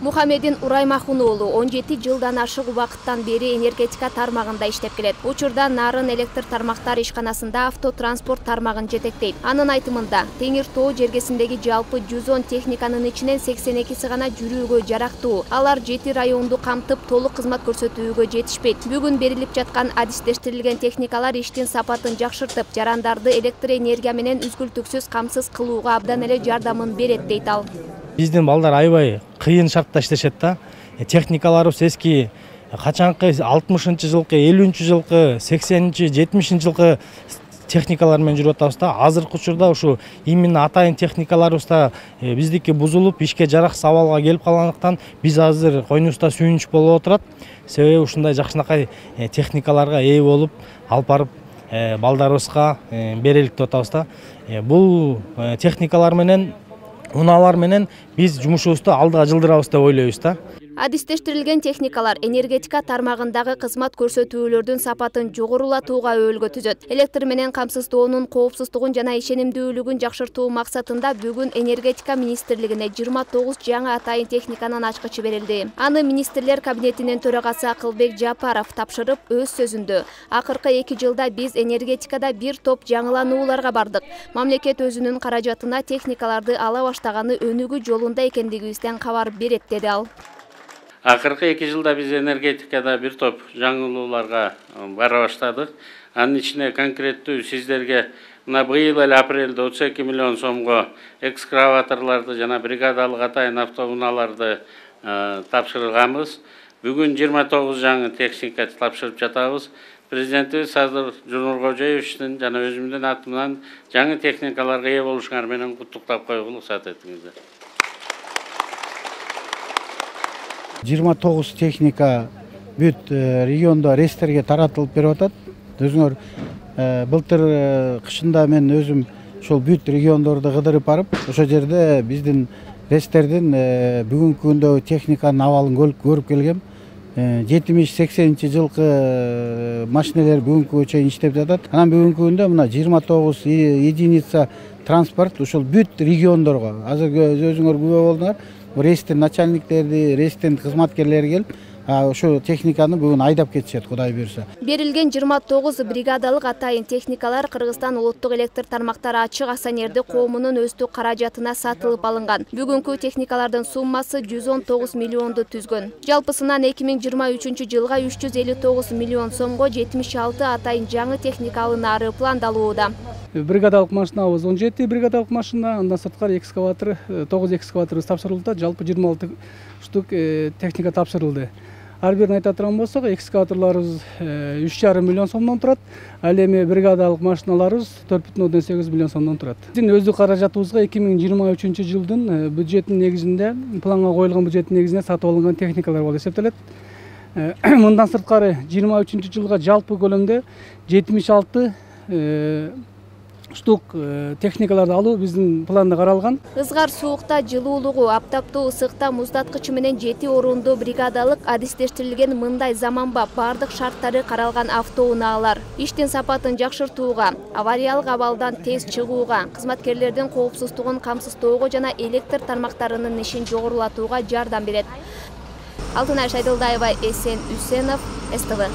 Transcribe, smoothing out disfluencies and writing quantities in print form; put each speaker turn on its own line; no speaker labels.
Мухамедин Ураймахун уулу 17 жылдан ашык убакыттан бери энергетика тармагында иштеп келет. Учурда Нарын электр тармактар ишканасында автотранспорт тармагын жетектейт. Анын айтымында, Теңир тоо жергесиндеги жалпы 110 техниканын ичинен 82си гана жүрүүгө жарактуу. Алар 7 районду камтып, толук кызмат көрсөтүүгө жетишпейт. Бүгүн берилип жаткан адистештирилген техникалар иштин сапатын жакшыртып, жарандарды электр энергия менен үзгүлтүксүз камсыз кылууга абдан эле жардамын берет дейт ал.
Биздин балдар аябай кыйын шартта иштешет да. Техникаларыбыз эски качанкы 60-жылкы, 50-жылкы, 80-ci, 70-жылкы техникалар менен жүрүп атабыз да. Азыркы учурда ушу именно атайын техникаларыбыз да биздики бузулуп, ишке жараксыз абалга келип калгандыктан биз азыр койнубузда сүйүнүч болуп отурат. Себеби ушундай жакшынакай техникаларга ээ болуп, алып барып балдарыбызга берелик деп атабыз да. Бул техникалар менен унаалар менен биз жумушубузду алдыга жылдырабыз деп ойлойбуз да.
Адистештирилген техникалар энергетика тармагындагы кызмат көрсөтүүлөрдүн сапатын жогорулатууга өөлгө түзөт. Электр менен камсыздоонун коопсуздугун жана ишенимдүүлүгүн жакшыртуу максатында бүгүн энергетика министрлигине 29 жаңы атайын техниканын ачкычы берилди. Аны министрлер кабинетинин төрагасы Акылбек Жапаров тапшырып, өз сөзүндө акыркы 2 жылда биз энергетикада бир топ жаңыланууларга бардык. Мамлекет өзүнүн каражатына техникаларды ала баштаганы өнүгүү жолунда экендигибизден кабар берет, деди ал.
Акыркы 2 жылда биз энергетикада бир топ жаңылууларга бара баштадык. Анын ичине конкреттүү сиздерге мына быйыл эле апрелде 32 миллион сомго экскаваторларды жана бригадалык атайын автоунааларды тапшырганбыз. Бүгүн 29 жаңы техника тапшырып жатабыз. Президентибиз Садыр Жумуркожоевичтин жана өзүмдүн атымдан жаңы техникаларга ээ болушуңар менен куттуктап койгула уруксат этиңиздер.
29 техника бүт регионда рейстерге таратылып берип атат. Өзүңөр былтыр кышында мен өзүм ошол бүт региондорду кыдырып барып, ошол жерде биздин рейстердин бүгүнкү күндө техниканын абалын көрүп келгем. 70-80 жылкы машиналар бүгүнкүгө чейин иштеп жатат. Анан бүгүнкү күндө мына 29 единица транспорт ошол бүт региондорго, азыр өзүңөр күбө болдуңар. Рейстен начальниктерди, рейстен кызматкерлери келип, ошо техниканы бүгүн айдап кетишет, Кудай буйрса.
Берилген 29 бригадалык атайын техникалар Кыргызстан улуттук электр тармактары ачык акционердик коомунун өздүк каражатына сатылып алынган. Бүгүнкү техникалардын суммасы 119 миллионду түзгөн. Жалпысынан 2023 жылга 359 миллион сомго 76 атайын жаңы техника алынары пландалууда.
Бригадалык машинабыз 17 бригадалык машина, андан сырткары экскаватор 9 экскаваторубуз тапшырылды, жалпы 26 штук техника тапшырылды. Ар бирин айта турган болсок, экскаваторлорубуз 3,5 миллион сомдон турат, ал эми бригадалык машиналарыбыз 4,8 миллион сомдон турат. Биздин өздүк каражатыбызга 2023 жылдын бюджеттин негизинде, планга коюлган бюджеттин негизинде сатып алынган техникалар болуп эсептелет. Мындан сырткары 23 жылга жалпы көлөмдө 76 штук техникаларды алуу биздин планда каралган.
Ызгар суукта, жылуулугу, аптаптуу ысыкта муздаткычы менен 7 орундуу бригадалык адистештирилген мындай заманбап бардык шарттары каралган автоунаалар иштин сапатын жакшыртууга, авариялык абалдан тез чыгууга, кызматкерлердин коопсуздугун камсыздоого жана электр тармактарынын ишин жогорулатууга жардам берет. Алтынай Шайдылдаева, Эсен Үсенов, СТВ.